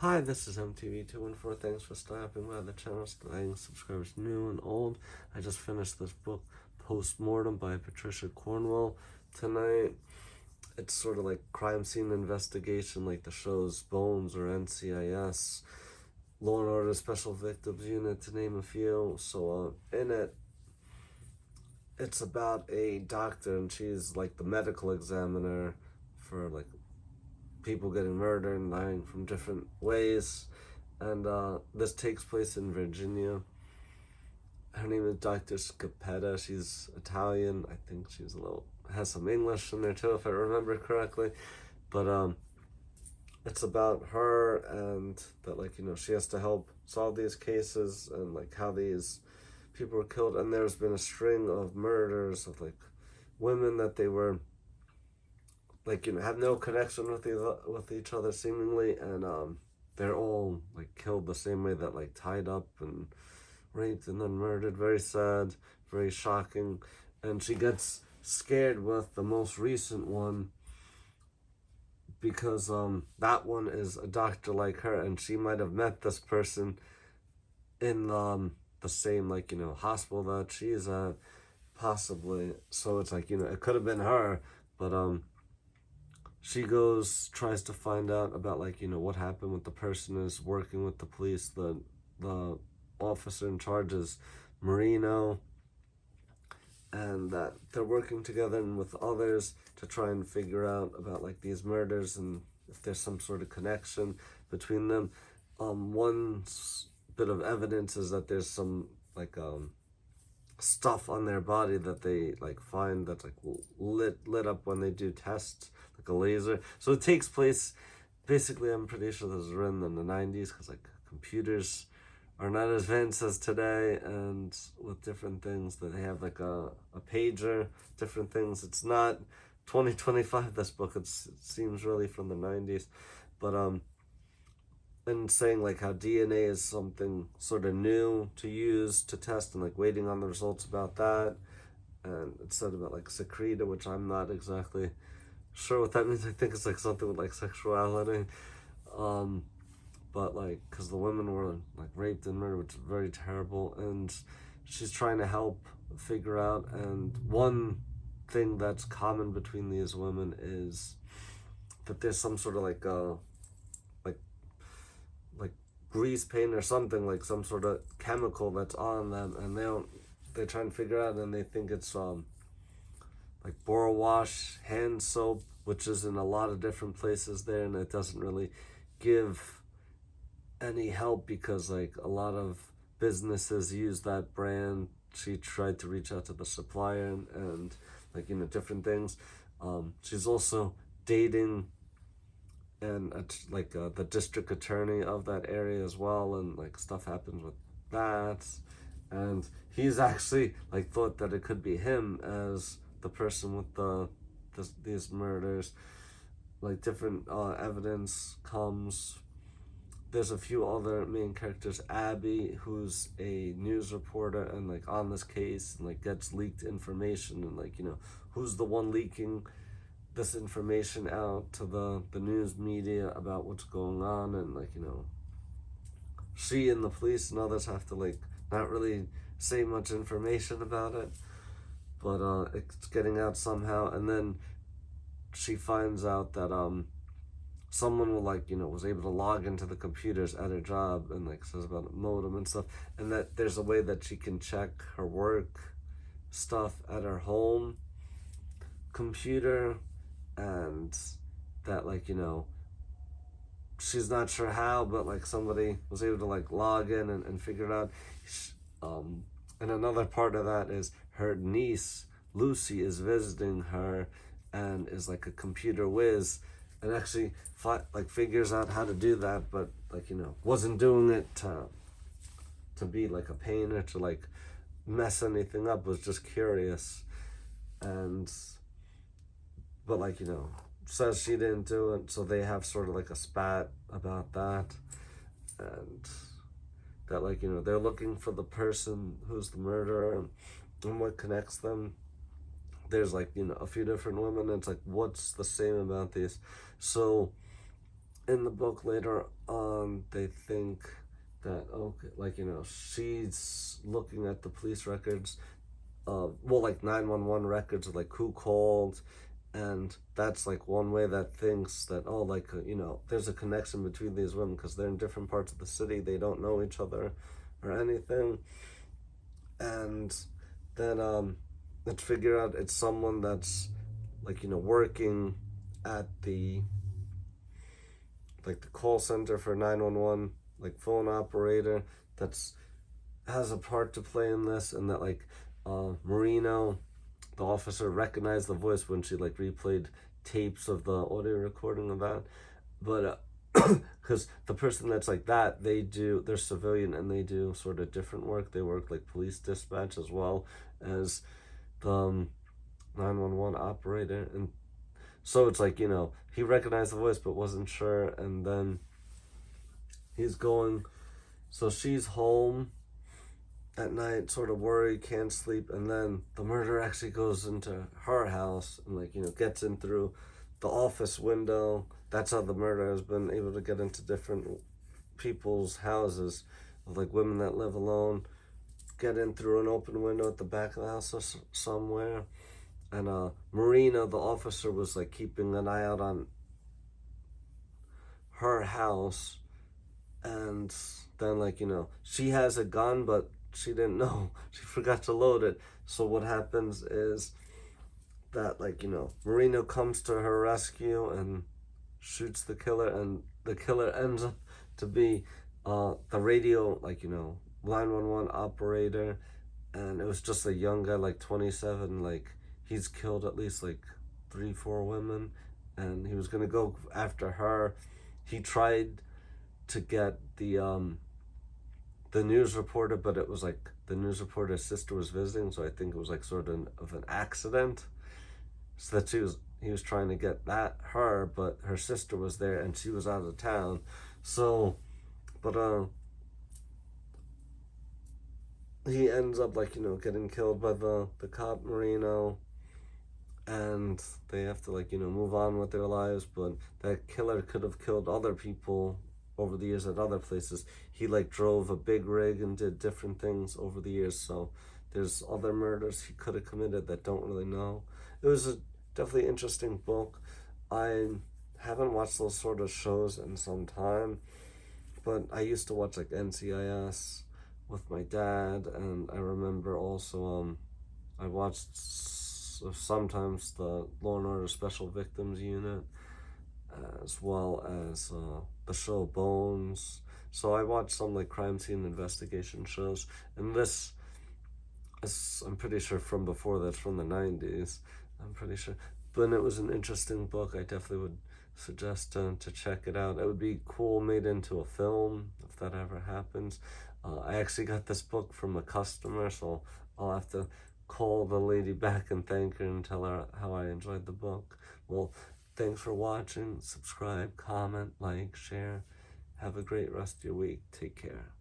Hi, this is MTV214. Thanks for stopping by the channel, staying subscribers new and old. I just finished this book, Mortem by Patricia Cornwell tonight. It's sort of like crime scene investigation, like the shows Bones or NCIS, Law and Order Special Victims Unit, to name a few. So, in it, it's about a doctor, and she's like the medical examiner for like people getting murdered and dying from different ways. And this takes place in Virginia. Her name is Dr. Scapetta. She's Italian. I think she's a little has some English in there too, if I remember correctly. But it's about her and that, like, she has to help solve these cases and like how these people were killed. And there's been a string of murders of like women that they were like, have no connection with each other seemingly, and they're all like killed the same way, that like tied up and raped and then murdered. Very sad, very shocking. And she gets scared with the most recent one because that one is a doctor like her, and she might have met this person in the same, like, hospital that she's at, possibly. So it's like, it could have been her. But she tries to find out about, like, what happened with the person who's working with the police. The officer in charge is Marino, and that they're working together and with others to try and figure out about like these murders and if there's some sort of connection between them. One bit of evidence is that there's some like stuff on their body that they like find that's like lit up when they do tests, like a laser. So it takes place, basically, I'm pretty sure this was written in the 90s, because like computers are not as advanced as today, and with different things that they have, like a pager, different things. It's not 2025, this book. It seems really from the 90s. But and saying like how DNA is something sort of new to use to test, and like waiting on the results about that. And it said about like secreta, which I'm not exactly sure what that means. I think it's like something with like sexuality. Um, but like, because the women were like raped and murdered, which is very terrible. And she's trying to help figure out. And one thing that's common between these women is that there's some sort of like like grease paint or something, like some sort of chemical that's on them, and they try and figure out, and they think it's like bora wash hand soap, which is in a lot of different places there, and it doesn't really give any help because like a lot of businesses use that brand. She tried to reach out to the supplier, and like, different things. She's also dating and like the district attorney of that area as well, and like stuff happens with that. And he's actually like thought that it could be him as the person with these murders. Like different evidence comes. There's a few other main characters. Abby, who's a news reporter and like on this case, and like gets leaked information, and like, who's the one leaking this information out to the news media about what's going on. And like, she and the police and others have to like not really say much information about it, but it's getting out somehow. And then she finds out that someone will like, was able to log into the computers at her job, and like says about a modem and stuff, and that there's a way that she can check her work stuff at her home computer. And that, like, she's not sure how, but like somebody was able to like log in and figure it out. um and another part of that is her niece Lucy is visiting her, and is like a computer whiz, and actually like figures out how to do that, but like, wasn't doing it to be like a pain or to like mess anything up, was just curious. And but like, says she didn't do it, so they have sort of like a spat about that. And that, like, they're looking for the person who's the murderer, and what connects them. There's like, a few different women, and it's like, what's the same about these? So in the book later on, they think that, okay, like, she's looking at the police records, well, like 911 records of like who called, and that's like one way that thinks that, oh, like, there's a connection between these women because they're in different parts of the city, they don't know each other or anything. And then let's figure out it's someone that's like, working at the like the call center for 911, like phone operator, that's has a part to play in this, and that like Marino, the officer, recognized the voice when she like replayed tapes of the audio recording of that. But because the person that's like that, they're civilian and they do sort of different work. They work like police dispatch as well as the 911 operator. And so it's like, he recognized the voice but wasn't sure. And then he's going, so she's home at night, sort of worried, can't sleep. And then the murderer actually goes into her house and, like, gets in through the office window. That's how the murderer has been able to get into different people's houses, like women that live alone, get in through an open window at the back of the house or somewhere. And Marina, the officer, was like keeping an eye out on her house. And then, like, she has a gun, but she didn't know. She forgot to load it. So what happens is that, like, Marino comes to her rescue and shoots the killer, and the killer ends up to be the radio, like, 911 operator. And it was just a young guy, like 27. Like, he's killed at least like 3-4 women, and he was gonna go after her. He tried to get the news reporter, but it was like the news reporter's sister was visiting, so I think it was like sort of an accident. So that he was trying to get her, but her sister was there and she was out of town. So, but he ends up, like, getting killed by the cop Marino, and they have to, like, move on with their lives. But that killer could have killed other people over the years at other places. He like drove a big rig and did different things over the years, so there's other murders he could have committed that don't really know. It was a definitely interesting book. I haven't watched those sort of shows in some time, but I used to watch like NCIS with my dad, and I remember also I watched sometimes the Law and Order Special Victims Unit, as well as the show Bones. So I watched some like crime scene investigation shows, and this is, I'm pretty sure, from before that, from the 90s. I'm pretty sure. But it was an interesting book. I definitely would suggest to check it out. It would be cool made into a film if that ever happens. I actually got this book from a customer, so I'll have to call the lady back and thank her and tell her how I enjoyed the book. Well, thanks for watching. Subscribe, comment, like, share. Have a great rest of your week. Take care.